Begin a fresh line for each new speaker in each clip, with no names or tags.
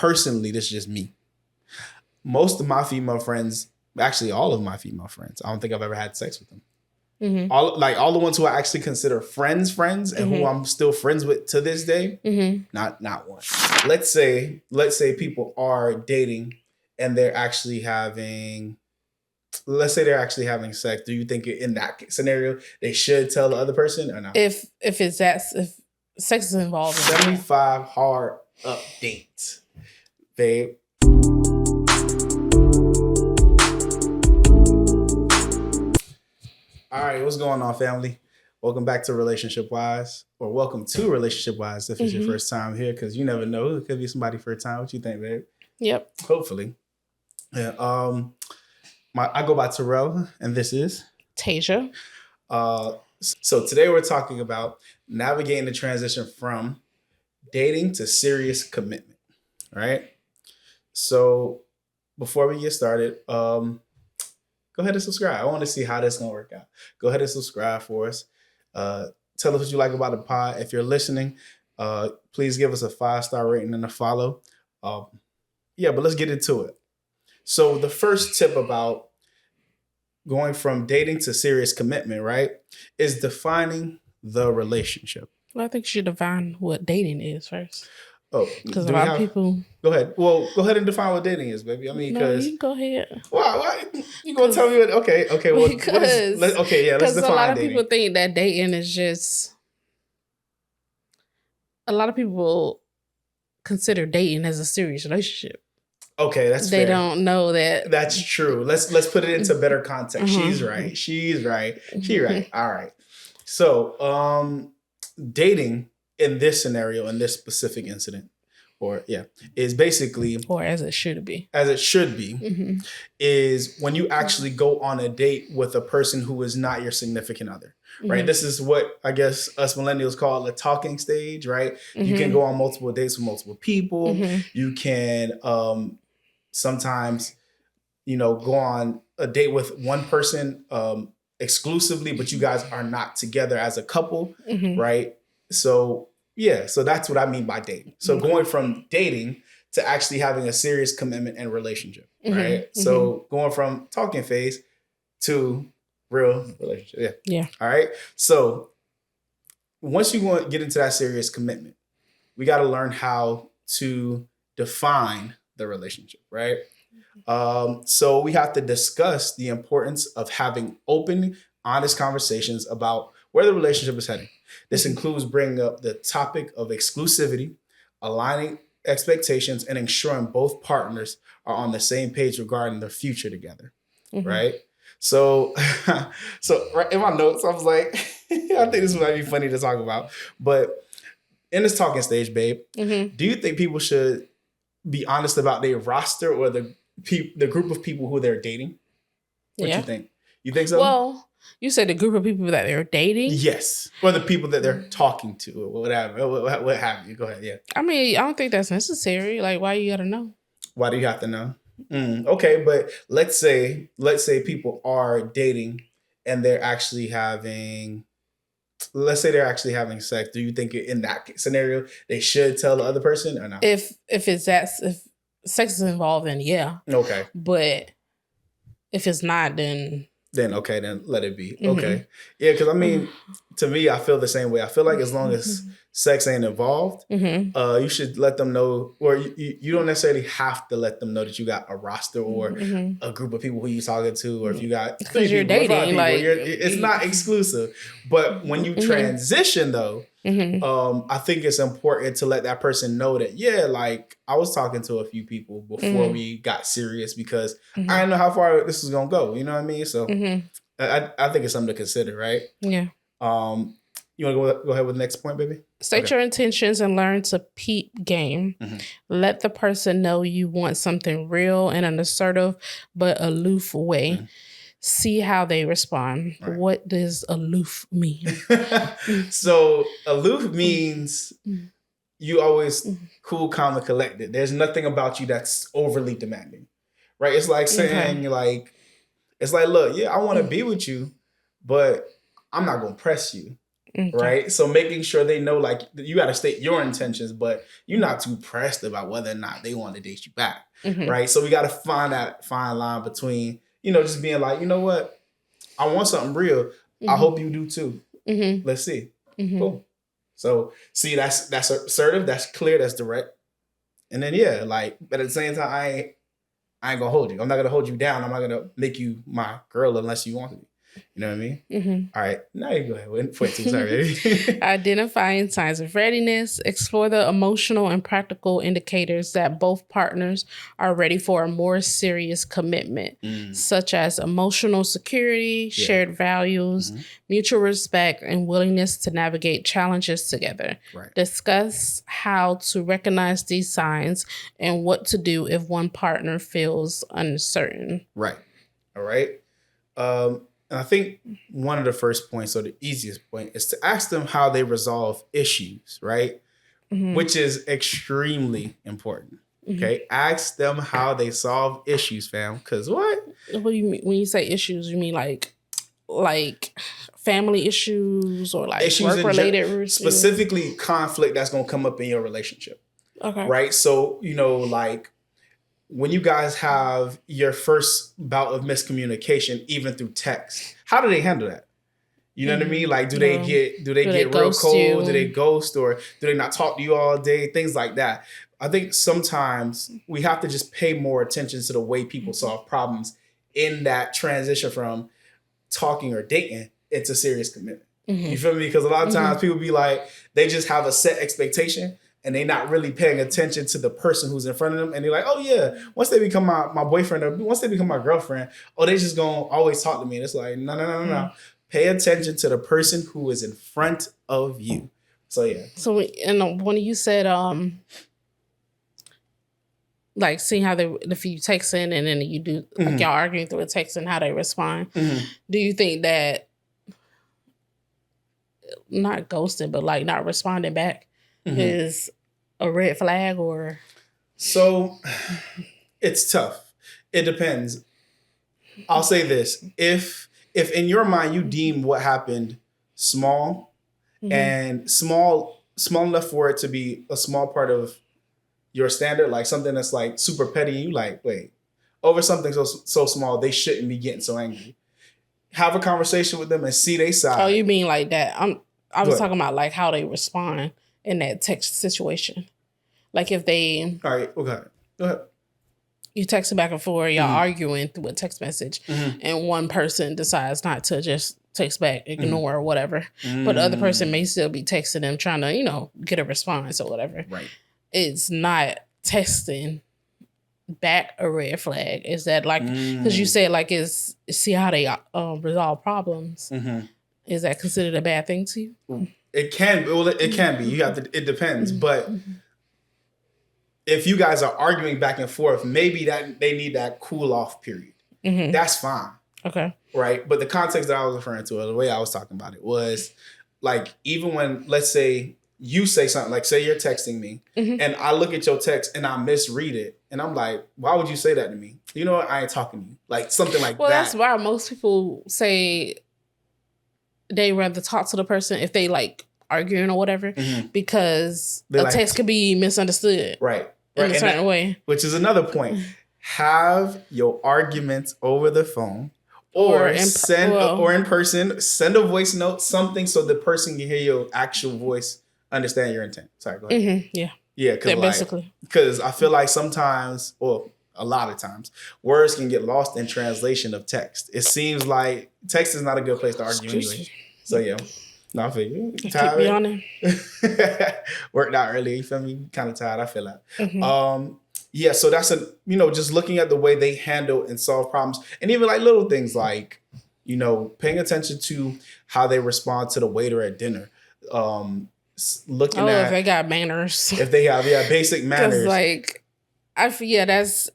personally, this is just me. Most of my female friends, actually all of my female friends, I don't think I've ever had sex with them.
Mm-hmm.
All the ones who I actually consider friends, and who I'm still friends with to this day, not one. Let's say people are dating and they're actually having, let's say they're actually having sex. Do you think in that scenario they should tell the other person or not?
If sex is involved,
75 hard updates, babe. All right, what's going on, family? Welcome back to Relationship Wise, or welcome to Relationship Wise if it's your first time here, because you never know. It could be somebody first time. What you think, babe?
Yep.
Hopefully. Yeah. I go by Terall, and this is
Tasia.
So today we're talking about navigating the transition from dating to serious commitment, right? So before we get started, go ahead and subscribe. I want to see how this is going to work out. Go ahead and subscribe for us. Tell us what you like about the pod. If you're listening, please give us a 5-star rating and a follow. But let's get into it. So the first tip about going from dating to serious commitment, right, is defining the relationship.
Well, I think you should define what dating is first.
Oh,
because a lot of people.
Go ahead. Well, go ahead and define what dating is, baby. I mean, because
you go ahead.
Why? You gonna tell me what? Okay. Well, let's define dating.
Because a lot of people think that dating is just. A lot of people consider dating as a serious relationship.
Okay, that's
they
fair.
Don't know that.
That's true. Let's put it into better context. She's right. All right. So, dating in this scenario, in this specific incident, is basically,
or as it should be,
is when you actually go on a date with a person who is not your significant other, right? This is what I guess us millennials call the talking stage, right? You can go on multiple dates with multiple people. You can sometimes, go on a date with one person exclusively, but you guys are not together as a couple, right? So that's what I mean by dating. So going from dating to actually having a serious commitment and relationship, right? So going from talking phase to real relationship. Yeah. All right. So once you want to get into that serious commitment, we got to learn how to define the relationship, right? So we have to discuss the importance of having open, honest conversations about where the relationship is heading. This includes bringing up the topic of exclusivity, aligning expectations, and ensuring both partners are on the same page regarding their future together, right? So right in my notes, I was like, I think this might be funny to talk about. But in this talking stage, babe, do you think people should be honest about their roster or the group of people who they're dating? What you think? You think so?
Well, you said the group of people that they're dating?
Yes. Or the people that they're talking to or whatever. What have you. Go ahead. Yeah.
I mean, I don't think that's necessary. Like, why you gotta know?
Why do you have to know? Okay, but let's say people are dating and they're actually having, let's say they're actually having sex. Do you think in that scenario they should tell the other person or not?
If sex is involved, then yeah.
Okay.
But if it's not, then
let it be. Okay. Yeah, because I mean, to me, I feel the same way. I feel like as long as sex ain't involved, you should let them know, or you don't necessarily have to let them know that you got a roster or a group of people who you're talking to, or if you got 3
because you're
people,
dating,
it's not exclusive. But when you transition though, I think it's important to let that person know that, like I was talking to a few people before we got serious because I didn't know how far this was going to go. You know what I mean? So I think it's something to consider, right?
Yeah.
You want to go ahead with the next point, baby?
State your intentions and learn to peep game. Let the person know you want something real in an assertive but aloof way. See how they respond. Right. What does aloof mean?
So aloof means you always cool, calm, and collected. There's nothing about you that's overly demanding, right? It's like saying look, I want to be with you, but I'm not going to press you.
Okay.
Right. So making sure they know, like, you got to state your intentions, but you're not too pressed about whether or not they want to date you back. Right. So we got to find that fine line between, just being like, you know what? I want something real. I hope you do too. Let's see. Cool. So see, that's assertive, that's clear, that's direct. And then but at the same time, I ain't gonna hold you. I'm not gonna hold you down. I'm not gonna make you my girl unless you want to be. You know what I mean? All right. Now you go ahead. Point two. Sorry.
Identifying signs of readiness. Explore the emotional and practical indicators that both partners are ready for a more serious commitment, such as emotional security, shared values, mutual respect, and willingness to navigate challenges together.
Right.
Discuss how to recognize these signs and what to do if one partner feels uncertain.
Right. All right. And I think one of the first points, or the easiest point, is to ask them how they resolve issues, right? Which is extremely important. Okay. Ask them how they solve issues, fam. Because what?
What do you mean when you say issues? You mean like family issues or like work-related issues?
Specifically conflict that's going to come up in your relationship.
Okay.
Right? So, like, when you guys have your first bout of miscommunication, even through text, how do they handle that? You know what I mean? Like, do they get real cold? Do they ghost, or do they not talk to you all day? Things like that. I think sometimes we have to just pay more attention to the way people solve problems in that transition from talking or dating into serious commitment. You feel me? Because a lot of times people be like, they just have a set expectation, and they're not really paying attention to the person who's in front of them. And they're like, oh yeah, once they become my boyfriend, or once they become my girlfriend, they just gonna always talk to me. And it's like, no. Pay attention to the person who is in front of you. So yeah.
So when you said like seeing how if you text in and then you do like y'all arguing through a text and how they respond, do you think that not ghosting but like not responding back is a red flag? Or
so it's tough. It depends. I'll say this. If in your mind you deem what happened small and small enough for it to be a small part of your standard, like something that's like super petty, and you like, wait, over something so small, they shouldn't be getting so angry. Have a conversation with them and see their side.
Oh, you mean like that? I was talking about like how they respond in that text situation. Like if they...
All right, okay. Go ahead.
You texting back and forth, y'all arguing through a text message, and one person decides not to just text back, ignore or whatever. But the other person may still be texting them, trying to, get a response or whatever.
Right.
It's not texting back a red flag. Is that like, because you said like, see how they resolve problems. Is that considered a bad thing to you?
It can. Well, it can be. You have to. It depends. But if you guys are arguing back and forth, maybe that they need that cool off period. That's fine.
Okay.
Right. But the context that I was referring to, or the way I was talking about it, was like, even when, let's say you say something, like say you're texting me and I look at your text and I misread it. And I'm like, why would you say that to me? You know what? I ain't talking to you. Like something like that.
Well, that's why most people say they rather talk to the person if they like arguing or whatever, because a text could be misunderstood.
Right.
In a certain way.
Which is another point. Have your arguments over the phone or in person. Send a voice note, something, so the person can hear your actual voice, understand your intent. Sorry, go ahead.
Yeah.
Yeah, because I feel like sometimes, or a lot of times, words can get lost in translation of text. It seems like text is not a good place to argue anyway. So yeah. No, I feel you. Tired.
Keep me on
Worked out early. You feel me? Kind of tired. I feel that. Yeah. So that's just looking at the way they handle and solve problems, and even like little things like, paying attention to how they respond to the waiter at dinner. Looking at
if they got manners.
If they have basic manners.
Like, that's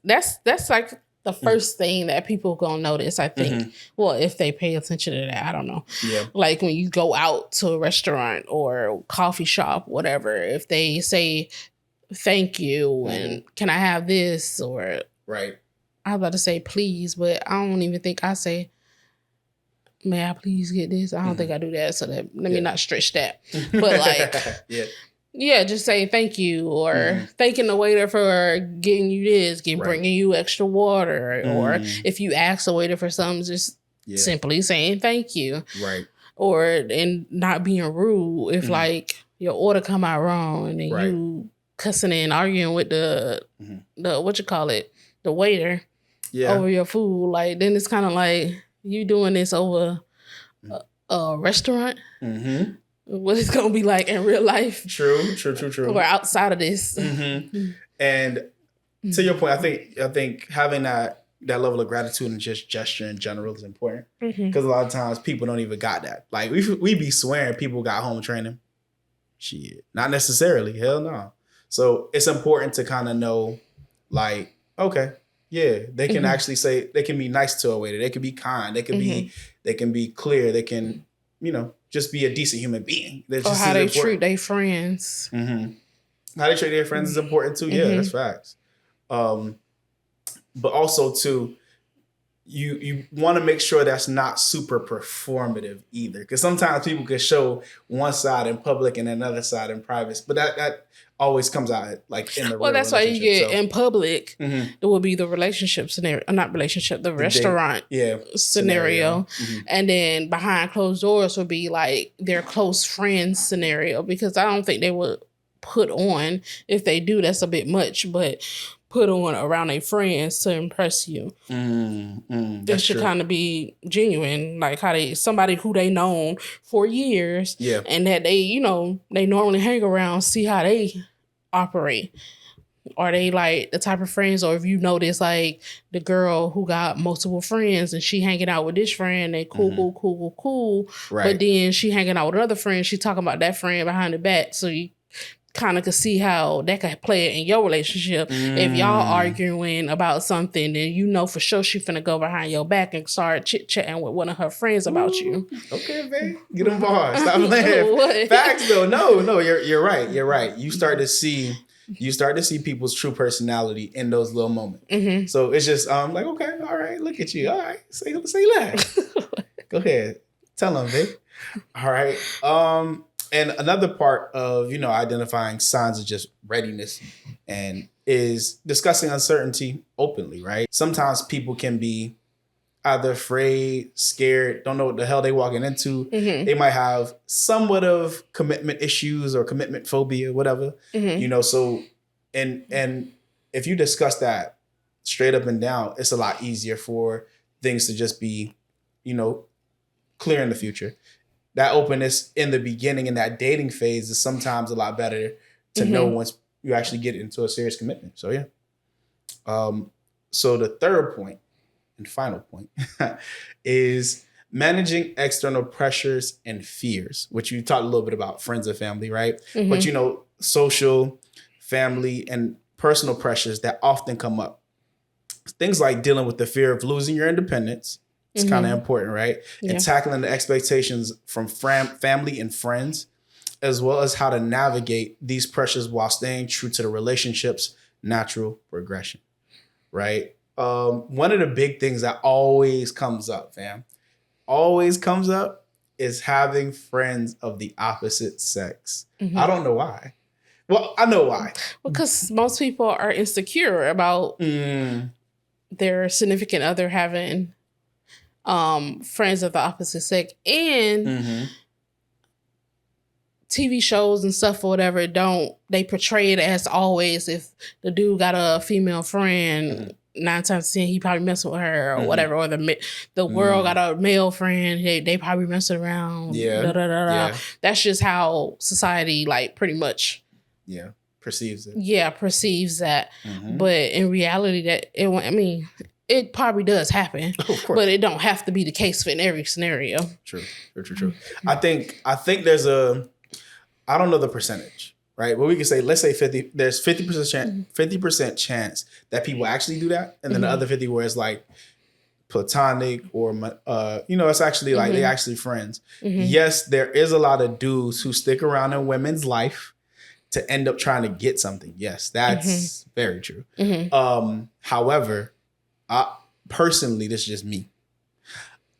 like the first thing that people gonna notice, I think. Well, if they pay attention to that, I don't know.
Yeah.
Like when you go out to a restaurant or coffee shop, whatever, if they say thank you and can I have this, or
right.
I was about to say please, but I don't even think I say may I please get this? I don't think I do that. So let me not stretch that. But like, yeah, just say thank you or thanking the waiter for getting you this, bringing you extra water. Or if you ask the waiter for something, just simply saying thank you.
Right.
Or, and not being rude if like your order come out wrong and then you cussing and arguing with the the waiter over your food. Like, then it's kind of like you doing this over a restaurant. What it's gonna be like in real life.
True.
Or outside of this.
And to your point, I think having that level of gratitude and just gesture in general is important. Because a lot of times people don't even got that. Like we be swearing people got home training. Shit. Not necessarily. Hell no. So it's important to kind of know, like, okay, yeah, they can actually say, they can be nice to a waiter. They can be kind. They can be clear. They can, just be a decent human being.
Or how they treat their friends.
How they treat their friends is important too. Yeah, that's facts. But also too, you want to make sure that's not super performative either, because sometimes people can show one side in public and another side in private, but that always comes out like in the
well, that's why you get in public. It will be the relationship scenario, not relationship, the restaurant scenario. And then behind closed doors would be like their close friends scenario, because I don't think they would put on, if they do, that's a bit much, but put on around their friends to impress you. That should kind of be genuine, like how somebody who they known for years, and that they they normally hang around, see how they operate. Are they like the type of friends, or if you notice like the girl who got multiple friends and she hanging out with this friend, they cool, but then she hanging out with another friend, she talking about that friend behind the back, so you kind of could see how that could play in your relationship. If y'all arguing about something, then for sure she finna go behind your back and start chit-chatting with one of her friends about you.
Okay, babe. Get them bars. Stop playing. Facts though. No, you're right. You're right. You start to see people's true personality in those little moments. So it's just like, okay, all right, look at you. All right, say that. Go ahead. Tell them, babe. All right. And another part of, identifying signs of just readiness and is discussing uncertainty openly, right? Sometimes people can be either afraid, scared, don't know what the hell they walking into. They might have somewhat of commitment issues or commitment phobia, whatever, so, and if you discuss that straight up and down, it's a lot easier for things to just be, clear in the future. That openness in the beginning in that dating phase is sometimes a lot better to know once you actually get into a serious commitment. So yeah. So the third point and final point is managing external pressures and fears, which you talked a little bit about friends and family, right? But social, family, and personal pressures that often come up. Things like dealing with the fear of losing your independence. It's kind of important, right? Yeah. And tackling the expectations from family and friends, as well as how to navigate these pressures while staying true to the relationship's natural progression, right? One of the big things that always comes up, is having friends of the opposite sex. I don't know why. Well, I know why.
Because most people are insecure about their significant other having friends of the opposite sex, and TV shows and stuff or whatever they portray it as always if the dude got a female friend, 9 times 10 he probably messing with her or whatever, or the world got a male friend, they probably messing around. That's just how society like pretty much
perceives it.
Perceives that. But in reality, it probably does happen, but it don't have to be the case in every scenario.
True. I think there's I don't know the percentage, right? But we can say, let's say 50. There's 50% chance that people actually do that, and then the other 50 where it's like platonic or it's actually like they're actually friends. Yes, there is a lot of dudes who stick around in women's life to end up trying to get something. Yes, that's very true. However, personally, this is just me.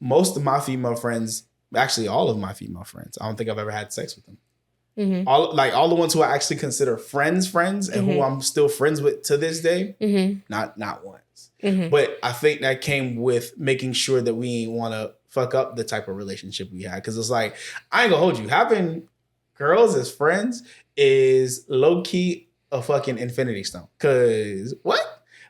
most of my female friends, actually all of my female friends, I don't think I've ever had sex with them.
Mm-hmm.
All the ones who I actually consider friends, and who I'm still friends with to this day, not once. But I think that came with making sure that we ain't want to fuck up the type of relationship we had. Because it's like, I ain't gonna hold you. Having girls as friends is low key a fucking infinity stone. Because what?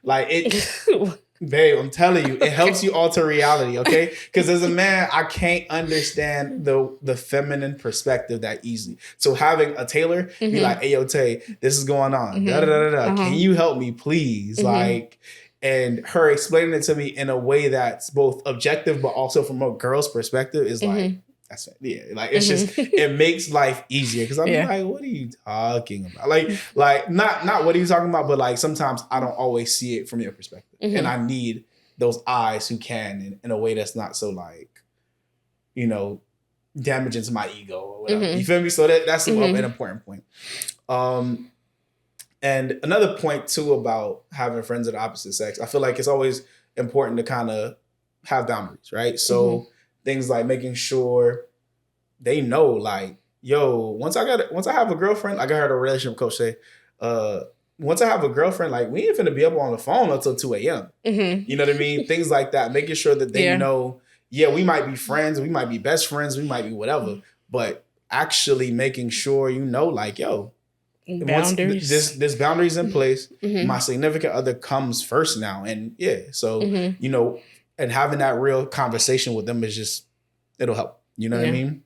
Like it. Babe, I'm telling you, it helps you alter reality, okay? Because as a man, I can't understand the feminine perspective that easily. So having a Taylor be like, hey, yo, Tay, this is going on. Da, da, da, da, da. Can you help me, please? Like, and her explaining it to me in a way that's both objective, but also from a girl's perspective is like, that's like it's just it makes life easier because I'm like, what are you talking about? Like not what are you talking about, but like sometimes I don't always see it from your perspective, and I need those eyes who can in a way that's not so like, damaging to my ego or whatever. You feel me? So that's an important point. And another point too about having friends of the opposite sex, I feel like it's always important to kind of have boundaries, right? So things like making sure they know, like, yo, once I have a girlfriend, like I heard a relationship coach say, once I have a girlfriend, like we ain't finna be up on the phone until 2 a.m. You know what I mean? Things like that, making sure that they know, we might be friends, we might be best friends, we might be whatever, but actually making sure like, yo, boundaries. Once this boundaries in place, my significant other comes first now. And so, and having that real conversation with them is just, it'll help. You know what I mean?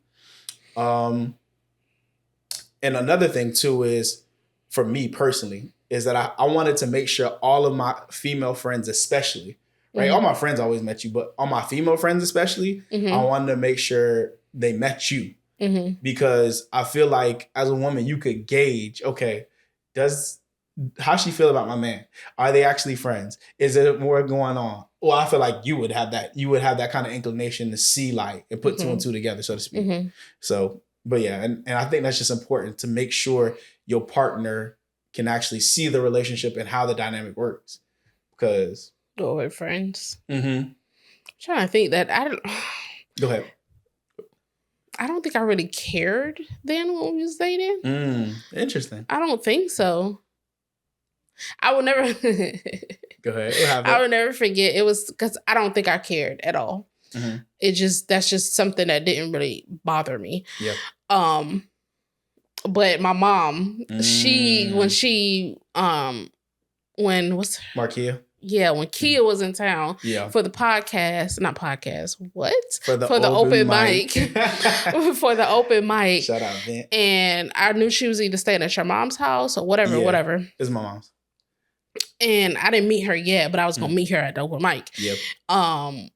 And another thing too is, for me personally, is that I wanted to make sure all of my female friends, especially, right? All my friends always met you, but all my female friends especially, I wanted to make sure they met you. Because I feel like as a woman, you could gauge, okay, how she feel about my man? Are they actually friends? Is there more going on? Well, I feel like you would have that kind of inclination to see like and put two and two together, so to speak. So, but yeah, and I think that's just important to make sure your partner can actually see the relationship and how the dynamic works. Because
we're friends. I'm trying to think that I don't.
Go ahead.
I don't think I really cared then when we was dating.
Interesting.
I don't think so. I will never.
Go ahead.
I will never forget. It was because I don't think I cared at all. That's just something that didn't really bother me.
Yep.
But my mom, when
Markia?
Yeah, when Kia was in town for the for the open mic. For the open mic.
Shout out, Vent.
And I knew she was either staying at your mom's house or whatever.
It's my mom's.
And I didn't meet her yet, but I was going to meet her at the open mic.
Yep.
And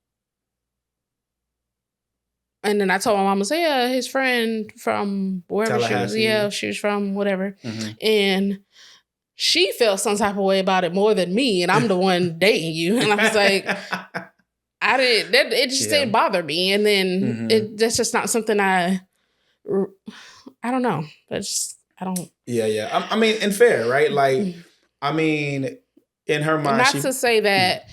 then I told my mom, his friend from wherever she was from, whatever. And she felt some type of way about it more than me, and I'm the one dating you. And I was like, it just didn't bother me. And then that's just not something I don't know. I don't.
Yeah. I mean, and fair, right? Like, I mean, in her mind,
not to say that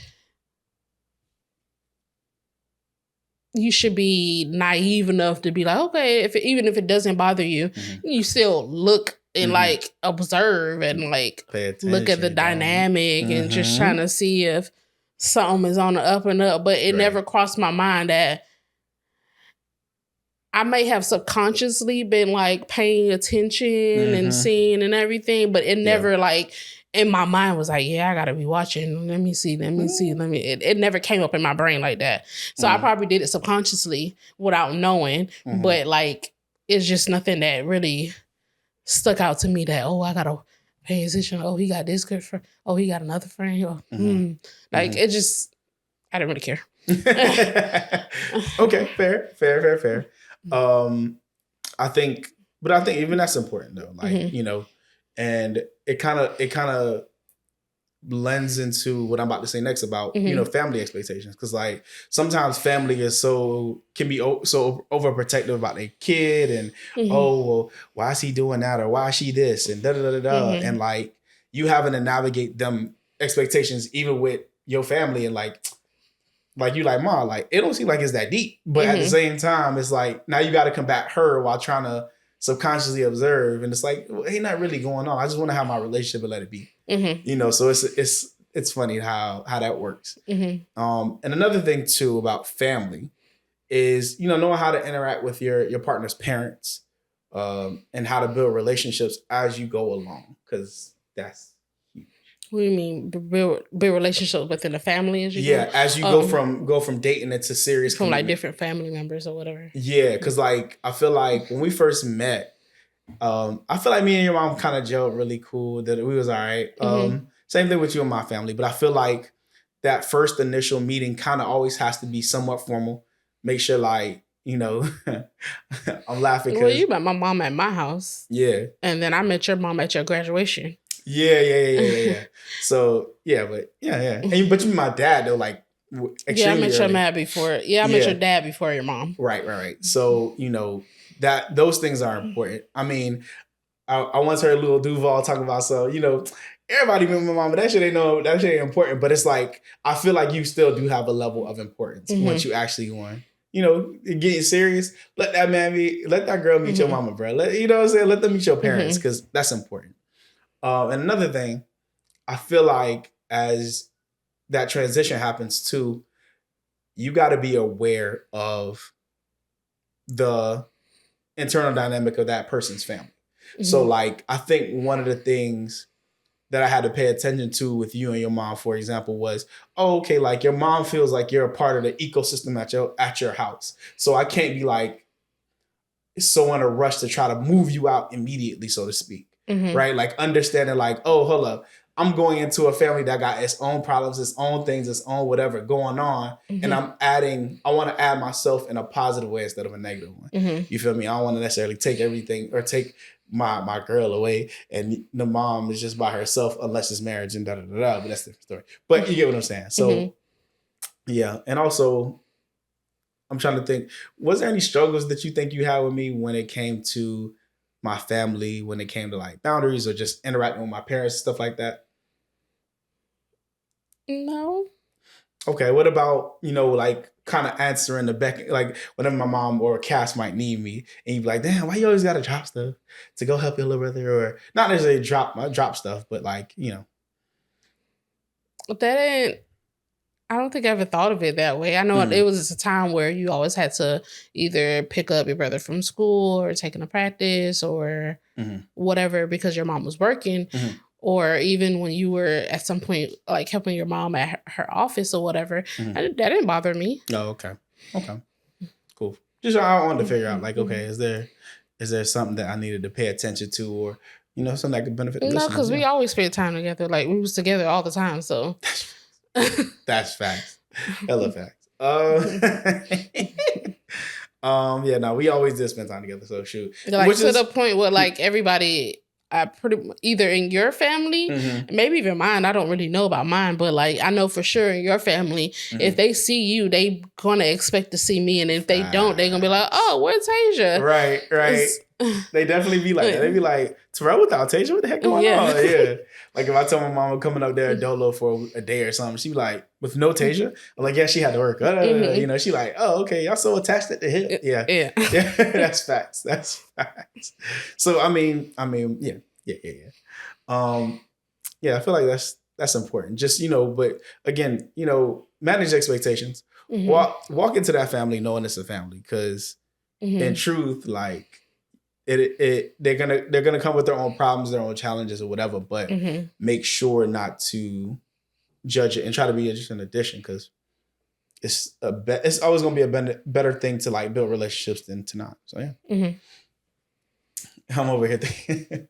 you should be naive enough to be like, okay, even if it doesn't bother you, you still look and like observe and like look at the dynamic and just trying to see if something is on the up and up. But it never crossed my mind that I may have subconsciously been like paying attention and seeing and everything, but it never like in my mind was like, I gotta be watching. Let me see. It never came up in my brain like that. So I probably did it subconsciously without knowing, but like it's just nothing that really stuck out to me that, I gotta pay attention. He got this good friend. He got another friend. Like it just, I didn't really care.
Okay, fair. I think even that's important though. Like, and it kind of lends into what I'm about to say next about, family expectations. Cause like sometimes family can be so overprotective about their kid and, well, why is he doing that? Or why is she this? And And like you having to navigate them expectations, even with your family and like, like you like, Mom, like it don't seem like it's that deep. But at the same time, it's like now you got to combat her while trying to subconsciously observe, and it's like, well, ain't not really going on. I just want to have my relationship and let it be. You know, so it's funny how that works. And another thing too about family is, you know, knowing how to interact with your partner's parents, and how to build relationships as you go along, because that's huge.
What do you mean build relationships within the family as you go?
As you go from dating into serious
from like different family members or whatever.
Yeah, because like I feel like when we first met, I feel like me and your mom kind of gelled really cool. That we was all right. Same thing with you and my family, but I feel like that first initial meeting kind of always has to be somewhat formal. Make sure, like, you know, I'm laughing because
you met my mom at my house.
Yeah,
and then I met your mom at your graduation.
Yeah. So but but you my dad though, like
I met your dad before. I met your dad before your mom.
Right. So you know that those things are important. I mean, I once heard Lil Duval talking about, so you know, everybody met my mom, but that shit ain't important. But it's like I feel like you still do have a level of importance once you actually won. You know, getting serious. Let that girl meet your mama, bro. You know what I'm saying? Let them meet your parents, because that's important. And another thing, I feel like as that transition happens too, you got to be aware of the internal dynamic of that person's family. So like, I think one of the things that I had to pay attention to with you and your mom, for example, was, okay, like your mom feels like you're a part of the ecosystem at your house. So I can't be like so in a rush to try to move you out immediately, so to speak. Right? Like understanding like, oh, hold up. I'm going into a family that got its own problems, its own things, its own whatever going on. And I want to add myself in a positive way instead of a negative one. You feel me? I don't want to necessarily take everything or take my girl away and the mom is just by herself unless it's marriage and da-da-da-da, but that's a different story. But you get what I'm saying. So yeah. And also I'm trying to think, was there any struggles that you think you had with me when it came to my family, when it came to like boundaries or just interacting with my parents, stuff like that?
No.
Okay, what about, you know, like kind of answering the back, like whenever my mom or Cass might need me, and you'd be like, damn, why you always gotta drop stuff to go help your little brother? Or not necessarily drop stuff, but like, you know.
I don't think I ever thought of it that way. I know it was a time where you always had to either pick up your brother from school or take him to practice or whatever because your mom was working. Or even when you were at some point like helping your mom at her office or whatever, that didn't bother me.
Oh, okay, cool. Just I wanted to figure out like, okay, is there something that I needed to pay attention to, or you know, something that could benefit the listeners?
No, because we always spent time together. Like we was together all the time. So
that's facts. Hella facts. Yeah, no, we always did spend time together. So shoot,
like to the point where like everybody, either in your family, maybe even mine. I don't really know about mine, but like I know for sure in your family, if they see you, they gonna expect to see me, and if they don't, they gonna be like, "Oh, where's Tasia?"
Right. They definitely be like that. They be like, "Terrell without Tasia, what the heck going on?" Yeah. Like if I tell my mom I'm coming up there at Dolo for a day or something, she be like, "With no Tasia?" I'm like, "Yeah, she had to work." You know, she like, "Oh, okay, y'all so attached at the hip." Yeah. That's facts. So I mean, yeah. Yeah, I feel like that's important. Just, you know, but again, you know, manage expectations. Walk into that family knowing it's a family, because in truth, like they're gonna come with their own problems, their own challenges or whatever, but make sure not to judge it and try to be just an addition, because it's always gonna be a better thing to like build relationships than to not. So yeah. I'm over here thinking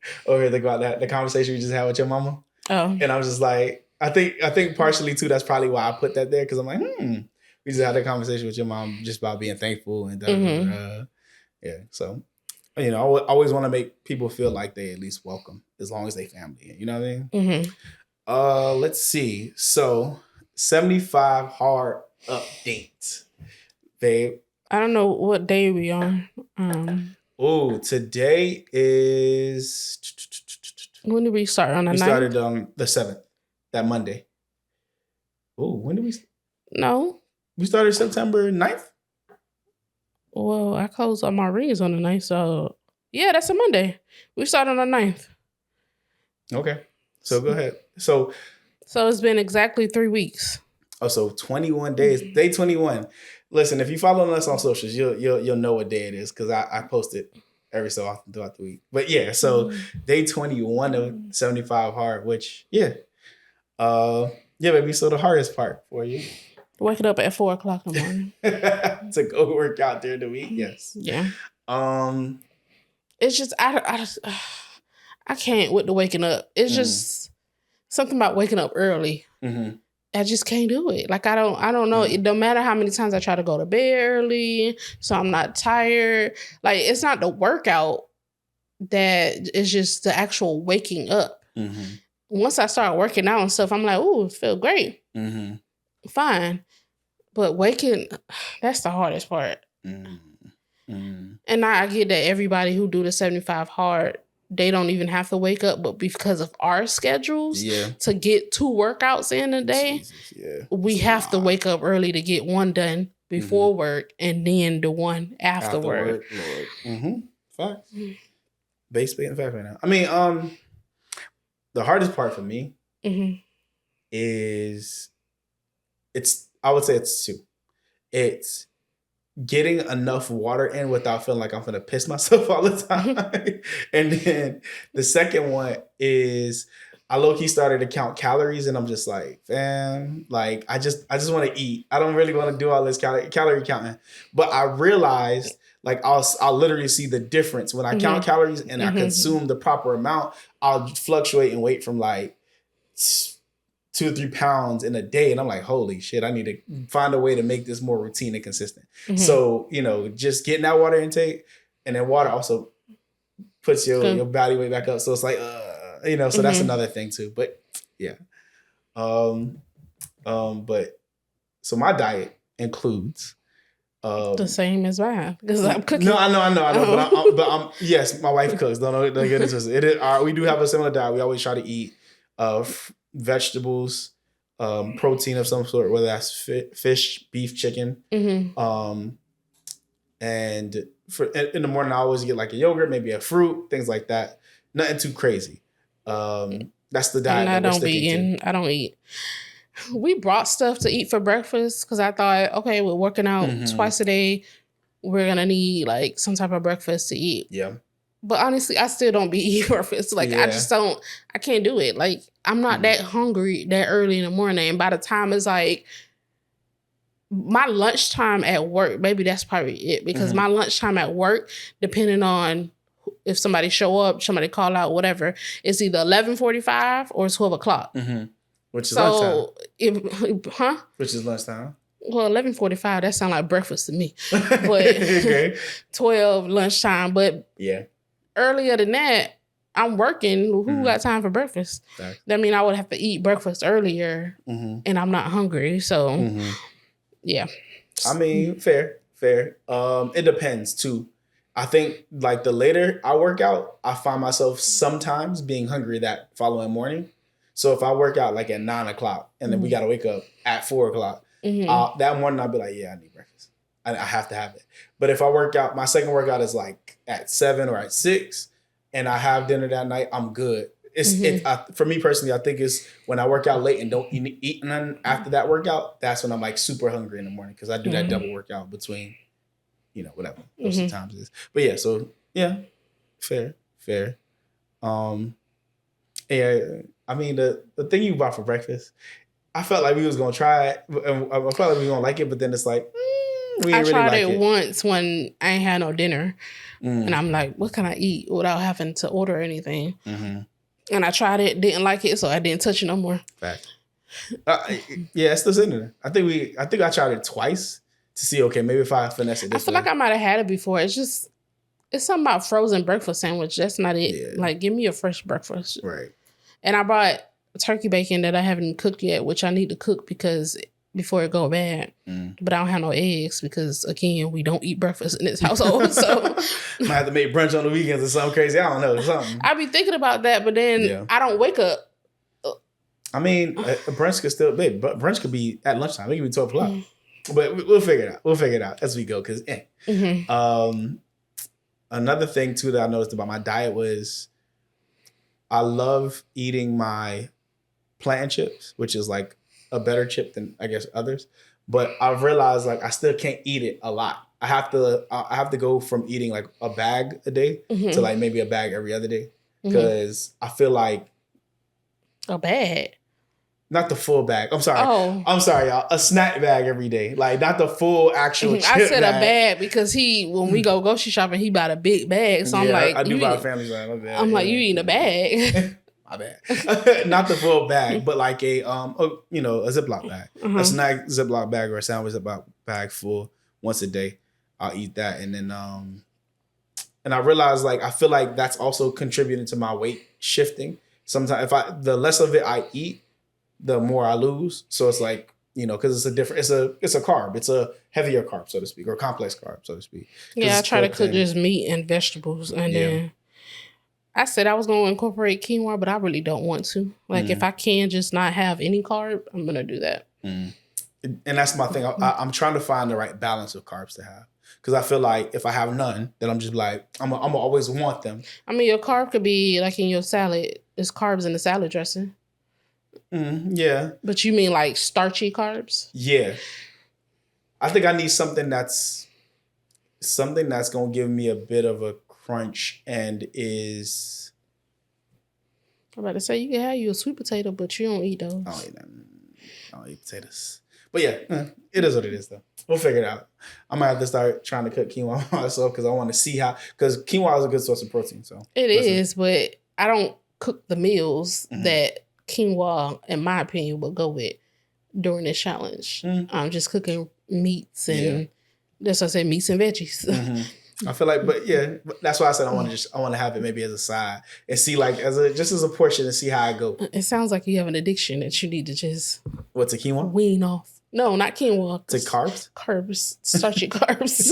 about the conversation we just had with your mama. Oh. And I was just like, I think partially too, that's probably why I put that there, because I'm like, we just had a conversation with your mom just about being thankful and yeah. So, you know, I always want to make people feel like they at least welcome, as long as they family. You know what I mean? Let's see. So 75 hard updates, babe.
I don't know what day we on.
Oh, today is.
When did we start? On the 9th?
We started on the 7th, that Monday. Oh, when did we?
No.
We started September 9th?
Well, I closed on my reads on the 9th, so yeah, that's a Monday. We started on the 9th.
Okay. So go ahead. So
it's been exactly 3 weeks.
Oh, so 21 days. Day 21. Listen, if you follow us on socials, you'll know what day it is because I post it every so often throughout the week. But yeah, so day 21 of 75 hard, which yeah, maybe so the hardest part for you.
Waking up at 4 o'clock in the morning
to go work out during the week. Yes.
Yeah. It's just I can't with the waking up. It's just something about waking up early. Mm-hmm. I just can't do it. Like I don't know. It don't matter how many times I try to go to bed early, so I'm not tired. Like it's not the workout that is just the actual waking up. Mm-hmm. Once I start working out and stuff, I'm like, ooh, it feel great. Mm-hmm. Fine. But waking, that's the hardest part. Mm-hmm. And I get that everybody who do the 75 hard, they don't even have to wake up, but because of our schedules to get 2 workouts in a day, we have to wake up early to get one done before work and then the one after work.
Lord. Mm-hmm. Facts. Base and fact right now. I mean, the hardest part for me is I would say it's 2. It's getting enough water in without feeling like I'm gonna piss myself all the time. And then the second one is I low-key started to count calories and I'm just like, fam, like I just want to eat. I don't really want to do all this calorie counting. But I realized like I'll literally see the difference when I count calories and I consume the proper amount. I'll fluctuate in weight from like 2 or 3 pounds in a day. And I'm like, holy shit, I need to find a way to make this more routine and consistent. Mm-hmm. So, just getting that water intake, and then water also puts your body weight back up. So it's like, so that's another thing too. But yeah. But so my diet includes
the same as mine because I'm cooking.
No, I know. But I'm yes, my wife cooks. Don't get into it. It is, we do have a similar diet. We always try to eat vegetables, protein of some sort, whether that's fish, beef, chicken. Mm-hmm. And in the morning, I always get like a yogurt, maybe a fruit, things like that. Nothing too crazy. That's the diet.
And I don't eat. We brought stuff to eat for breakfast because I thought, okay, we're working out twice a day. We're going to need like some type of breakfast to eat. Yeah. But honestly, I still don't be eating breakfast. Like, I just don't, I can't do it. Like, I'm not that hungry that early in the morning. And by the time it's like my lunchtime at work, maybe that's probably it. Because my lunchtime at work, depending on if somebody show up, somebody call out, whatever, it's either 11:45 or 12 o'clock. Mm-hmm.
Which is lunchtime.
Which
is lunchtime.
Well, 11:45, that sounds like breakfast to me. But 12 lunchtime. But earlier than that, I'm working. Who got time for breakfast? Exactly. That means I would have to eat breakfast earlier, and I'm not hungry. So, yeah.
I mean, fair. It depends too. I think like the later I work out, I find myself sometimes being hungry that following morning. So if I work out like at 9 o'clock and then we got to wake up at 4 o'clock, that morning I'll be like, yeah, I need breakfast. I have to have it. But if I work out, my second workout is like at 7 or at 6 and I have dinner that night, I'm good. For me personally, I think it's when I work out late and don't eat none after that workout, that's when I'm like super hungry in the morning because I do that double workout between, whatever those times is. But yeah, so yeah, fair. I mean, the thing you bought for breakfast, I felt like we was gonna try it. I felt like we was gonna like it, but then it's like we
I
really
tried
like
it once when I ain't had no dinner, and I'm like, what can I eat without having to order anything? And I tried it, didn't like it, so I didn't touch it no more.
Fact. It's still sitting there. I think I tried it twice to see. Okay, maybe if I finesse it this
I feel
way.
like I might have had it before. It's something about frozen breakfast sandwich. That's not it. Yeah. Like, give me a fresh breakfast.
Right.
And I bought turkey bacon that I haven't cooked yet, which I need to cook because before it go bad. But I don't have no eggs because, again, we don't eat breakfast in this household. So
might have to make brunch on the weekends or something crazy. I don't know. Something.
I be thinking about that, but then I don't wake up.
I mean, brunch could still be, but brunch could be at lunchtime. It could be 12 o'clock. But we'll figure it out. We'll figure it out as we go. Because another thing too that I noticed about my diet was I love eating my plantain chips, which is like a better chip than I guess others. But I've realized like I still can't eat it a lot. I have to go from eating like a bag a day to like maybe a bag every other day because I feel like
a bag.
Not the full bag. I'm sorry.
Oh.
I'm sorry, y'all. A snack bag every day. Like, not the full actual chip
I said
bag.
a bag because when we go grocery shopping, he bought a big bag. So I'm like,
I do buy a family size. My bad.
I'm like, you eating a bag.
My bad. Not the full bag, but like a Ziploc bag. A snack Ziploc bag or a sandwich Ziploc bag full once a day. I'll eat that. And then and I realized like I feel like that's also contributing to my weight shifting. Sometimes the less of it I eat, the more I lose. So it's like, because it's a carb. It's a heavier carb, so to speak, or complex carb, so to speak.
Yeah, I try to cook just meat and vegetables. And then I said I was going to incorporate quinoa, but I really don't want to. Like, if I can just not have any carb, I'm going to do that.
And that's my thing. I'm trying to find the right balance of carbs to have. Because I feel like if I have none, then I'm just like, I'm going to always want them.
I mean, your carb could be like in your salad. There's carbs in the salad dressing.
Yeah.
But you mean like starchy carbs?
Yeah. I think I need something that's going to give me a bit of a crunch and is...
I'm about to say, you can have you a sweet potato, but you don't eat those.
I don't eat potatoes. But yeah, it is what it is though. We'll figure it out. I might have to start trying to cook quinoa myself because I want to see because quinoa is a good source of protein. So
it is, but I don't cook the meals that quinoa, in my opinion, will go with during this challenge. I'm just cooking meats and that's why I say meats and veggies.
I feel like, but yeah, that's why I said I want to have it maybe as a side and see like as a portion and see how I go.
It sounds like you have an addiction that you need to just
what's a quinoa?
Wean off. No, not quinoa.
To carbs?
Carbs, starchy carbs.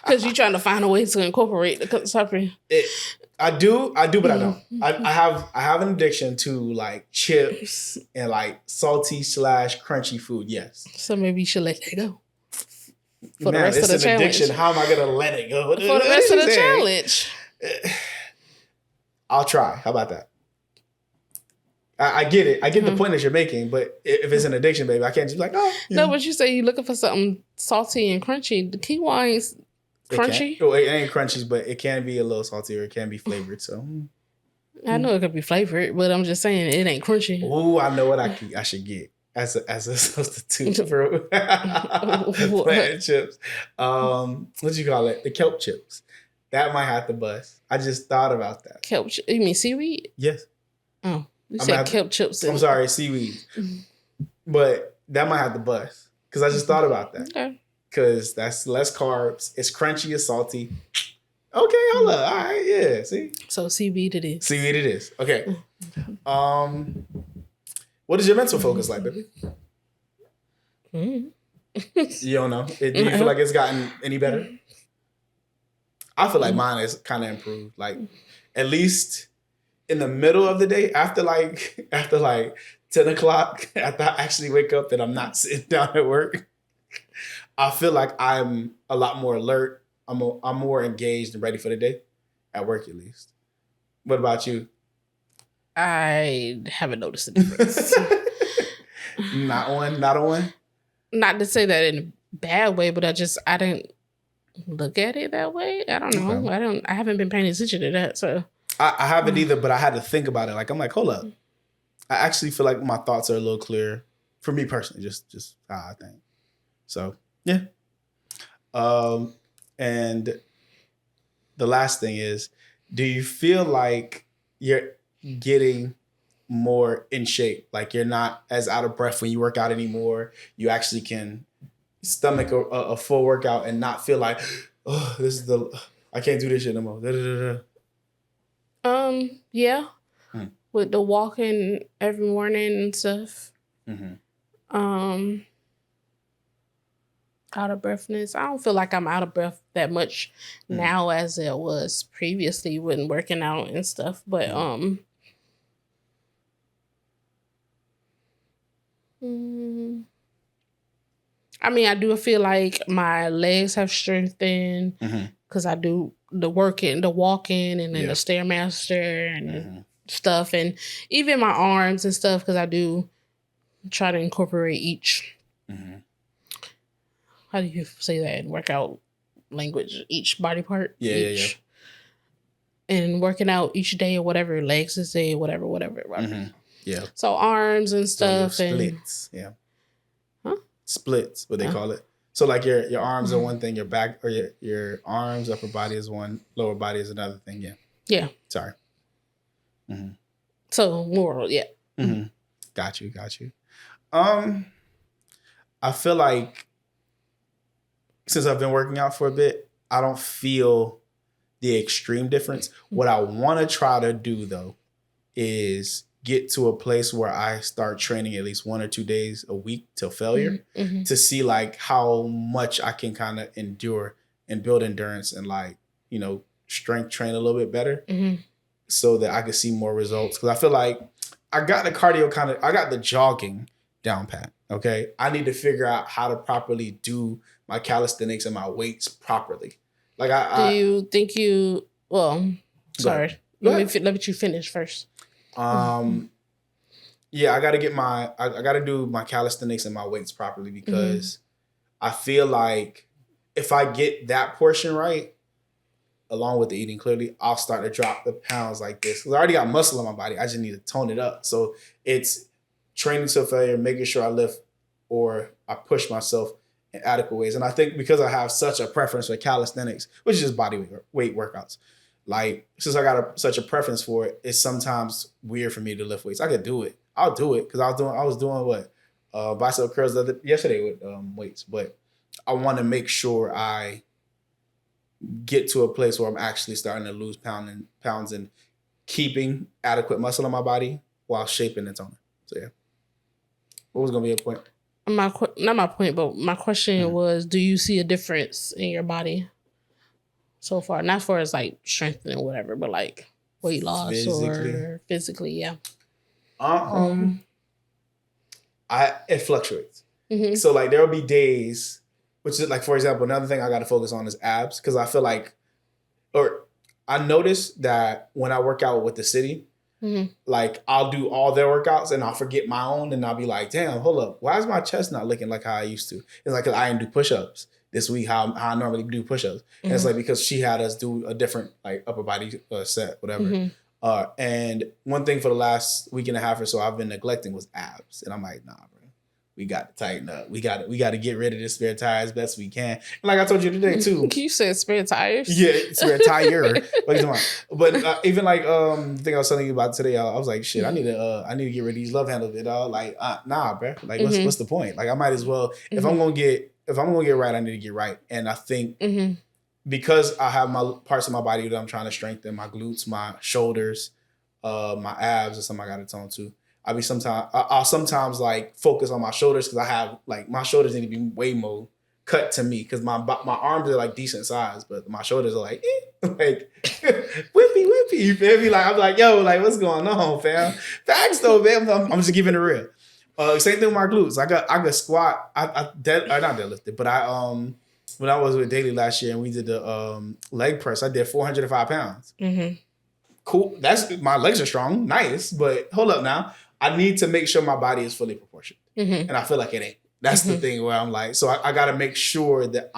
Because you're trying to find a way to incorporate the starchy.
I do, but I don't. I have an addiction to like chips and like salty / crunchy food. Yes.
So maybe you should let that go.
For the rest of the challenge. Addiction. How am I gonna let it go?
For the rest of the challenge.
I'll try. How about that? I get it. I get the point that you're making, but if it's an addiction, baby, I can't just be like, oh.
No, but you say you're looking for something salty and crunchy. The quinoa is crunchy.
It ain't crunchy, but it can be a little salty or it can be flavored. So
I know it could be flavored, but I'm just saying it ain't crunchy.
Oh, I know what I should get as a substitute for plantain chips. What you call it? The kelp chips. That might have to bust. I just thought about that.
Kelp? You mean seaweed?
Yes.
Oh. You said kelp chips.
I'm sorry, seaweed. But that might have to bust. Because I just thought about that.
Okay.
Because that's less carbs. It's crunchy, it's salty. Okay, hold up. All right, yeah. See?
So seaweed it is.
Seaweed it is. Okay. What is your mental focus like, baby? You don't know? Do you feel like it's gotten any better? I feel like mine is kind of improved. Like, at least... in the middle of the day, after 10 o'clock, after I actually wake up and I'm not sitting down at work, I feel like I'm a lot more alert. I'm more engaged and ready for the day, at work at least. What about you?
I haven't noticed a difference.
Not on?
Not to say that in a bad way, but I didn't look at it that way. I don't know. Okay. I haven't been paying attention to that, so...
I haven't either, but I had to think about it. Like, I'm like, hold up. I actually feel like my thoughts are a little clearer for me personally, just how I think. So, yeah. And the last thing is, do you feel like you're getting more in shape? Like you're not as out of breath when you work out anymore. You actually can stomach a full workout and not feel like, oh, I can't do this shit no more. Da, da, da, da.
Yeah. With the walking every morning and stuff. Out of breathness. I don't feel like I'm out of breath that much now as it was previously when working out and stuff. But I mean, I do feel like my legs have strengthened because I do the working, the walking, and then the Stairmaster and stuff, and even my arms and stuff because I do try to incorporate each. How do you say that in workout language? Each body part.
Yeah.
And working out each day or whatever, legs this day, whatever.
Yeah.
So arms and stuff
so splits. Splits, what they call it. So like your arms are one thing, your back or your arms, upper body is one, lower body is another thing. Yeah. Sorry.
So more,
Got you. I feel like since I've been working out for a bit, I don't feel the extreme difference. What I want to try to do though is get to a place where I start training at least 1 or 2 days a week till failure to see like how much I can kind of endure and build endurance and like, you know, strength train a little bit better so that I can see more results. Cause I feel like I got the cardio I got the jogging down pat. Okay. I need to figure out how to properly do my calisthenics and my weights properly. Like
do you think you? Well, sorry. Let me you finish first.
Yeah, I got to get I got to do my calisthenics and my weights properly because I feel like if I get that portion right, along with the eating clearly, I'll start to drop the pounds like this. Because I already got muscle on my body. I just need to tone it up. So it's training to failure, making sure I lift or I push myself in adequate ways. And I think because I have such a preference for calisthenics, which is just body weight workouts, like since I got such a preference for it, it's sometimes weird for me to lift weights. I could do it. I'll do it because I was doing what bicep curls yesterday with weights, but I want to make sure I get to a place where I'm actually starting to lose pounds and keeping adequate muscle on my body while shaping and toning. So yeah, what was gonna be your point?
Not my point, but my question was: do you see a difference in your body so far? Not for as like strengthening or whatever, but like weight loss or physically, yeah.
It fluctuates. So like there will be days, which is like, for example, another thing I got to focus on is abs because I feel like, or I noticed that when I work out with the city, like I'll do all their workouts and I'll forget my own and I'll be like, damn, hold up, why is my chest not looking like how I used to? It's like 'cause I didn't do push-ups this week how I normally do push-ups. And it's like because she had us do a different like upper body set, whatever. And one thing for the last week and a half or so I've been neglecting was abs. And I'm like, nah, bro. We got to tighten up. We got to get rid of this spare tire as best we can. And like I told you today too.
You said spare tires?
Yeah, spare tire. But even like the thing I was telling you about today, I was like, shit, I need to get rid of these love handles. Like, nah, bro. Like, what's the point? Like, I might as well if I'm gonna get right, I need to get right. And I think because I have my parts of my body that I'm trying to strengthen, my glutes, my shoulders, my abs, or something I got to tone to. I'll sometimes like focus on my shoulders because I have like my shoulders need to be way more cut to me because my arms are like decent size, but my shoulders are like like whippy. You feel me? Like I'm like, yo, like what's going on, fam? Facts though, man. I'm just giving it real. Same thing with my glutes. I got squat. I not deadlifted, but when I was with Daily last year and we did the leg press, I did 405 pounds. Cool. My legs are strong, nice, but hold up now. I need to make sure my body is fully proportioned. And I feel like it ain't. That's the thing where I'm like, so I got to make sure that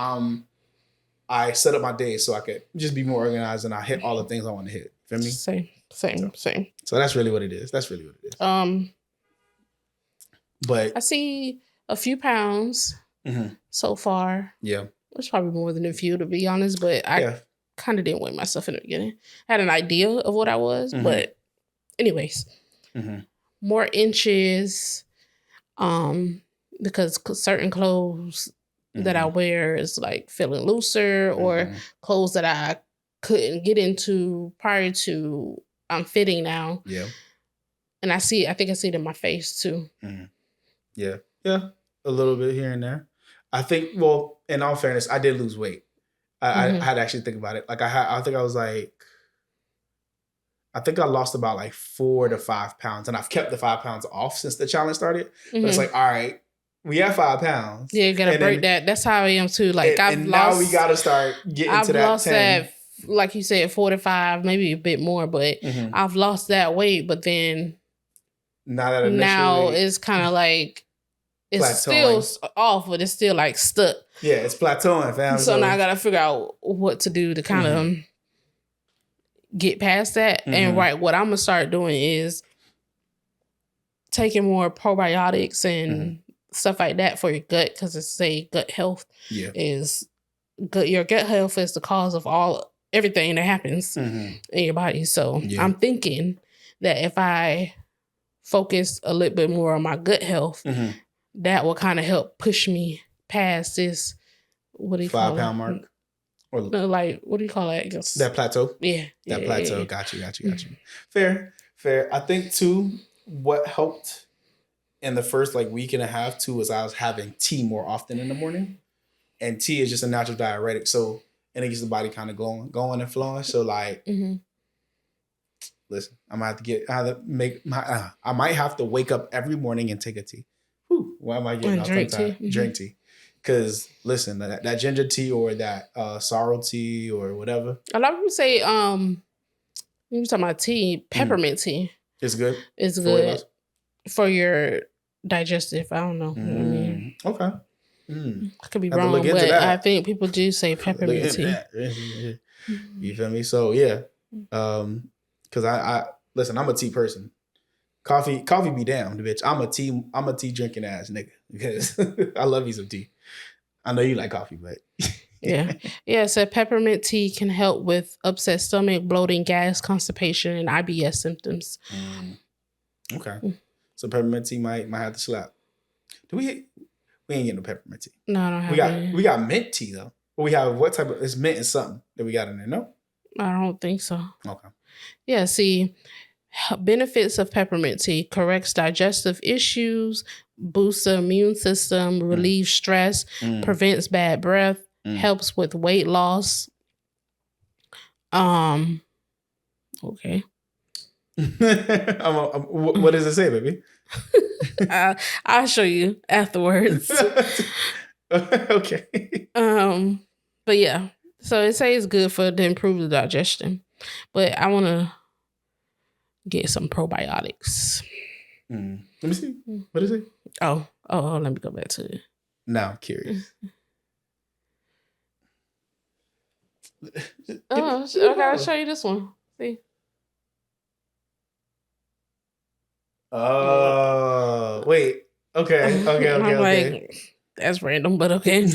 I set up my day so I could just be more organized and I hit all the things I want to hit. Feel me?
Same.
So that's really what it is. But
I see a few pounds so far.
Yeah.
It's probably more than a few to be honest, but I kind of didn't weigh myself in the beginning. I had an idea of what I was, but anyways, more inches, because certain clothes that I wear is like feeling looser or clothes that I couldn't get into prior to I'm fitting now.
Yeah.
And I think I see it in my face too.
Yeah. Yeah. A little bit here and there. I think, well, in all fairness, I did lose weight. I had to actually think about it. Like I think I lost about like 4 to 5 pounds and I've kept the 5 pounds off since the challenge started. But it's like, all right, we at 5 pounds.
Yeah, you gotta break that. That's how I am too. Like
and now we gotta start getting to that 10.
That, like you said, 45, maybe a bit more, but I've lost that weight. But then now it's kind of like it's plateauing. Still off, but it's still like stuck.
Yeah, it's plateauing, fam.
So now I gotta figure out what to do to kind of get past that. And what I'm gonna start doing is taking more probiotics and stuff like that for your gut, because it's say gut health is good. Your gut health is the cause of everything that happens in your body. So I'm thinking that if I focus a little bit more on my gut health, that will kind of help push me past this. What do you call it?
5 pound mark?
Or like, what do you call it?
That plateau?
Yeah.
That plateau. Yeah. Got you. Fair. I think too, what helped in the first like week and a half too was I was having tea more often in the morning. And tea is just a natural diuretic. So, and it gets the body kind of going and flowing. So like, listen, I might have to wake up every morning and take a tea. Whew, why am I getting all tongue-tied? Drink tea. Because listen, that ginger tea or that sorrel tea or whatever.
A lot of people say, you're talking about tea, peppermint tea.
It's good?
It's good for your digestive. I don't know. What I mean.
Okay.
I could be wrong, but I think people do say peppermint tea.
You feel me? So yeah. Because I listen, I'm a tea person. Coffee be damned, bitch. I'm a tea drinking ass nigga because I love you some tea. I know you like coffee, but
yeah. So peppermint tea can help with upset stomach, bloating, gas, constipation, and IBS symptoms.
Okay, so peppermint tea might have to slap. We ain't getting no peppermint tea.
No, I don't have.
We got mint tea though. But we have what type of? It's mint and something that we got in there. No,
I don't think so.
Okay.
Yeah. See. Benefits of peppermint tea: corrects digestive issues, boosts the immune system, relieves stress, prevents bad breath, helps with weight loss. Okay.
What does it say, baby?
I'll show you afterwards.
Okay.
But yeah, so it says it's good to improve the digestion, but I want to get some probiotics.
Let me see. What is it?
Oh, let me go back to it.
Now I'm curious.
Okay, I'll show you this one. See?
Oh, wait. Okay.
I'm like, that's random, but okay.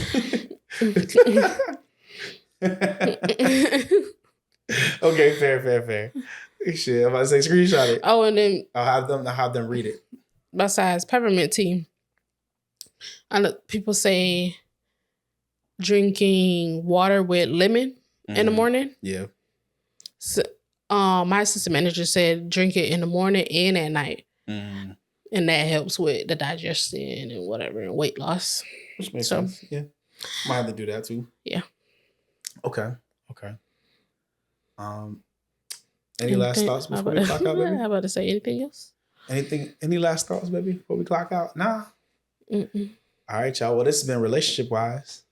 Okay, fair. Shit, I'm about to say screenshot it.
Oh, and then
I'll have them read it.
Besides peppermint tea, I know people say drinking water with lemon in the morning.
Yeah.
So, my assistant manager said drink it in the morning and at night, and that helps with the digestion and whatever and weight loss.
Which makes sense. Yeah, might have to do that too.
Yeah.
Okay. Any last thoughts before we clock out, baby?
I'm about to say anything else.
Any last thoughts, baby, before we clock out? Nah. All right, y'all. Well, this has been Relationship Wise.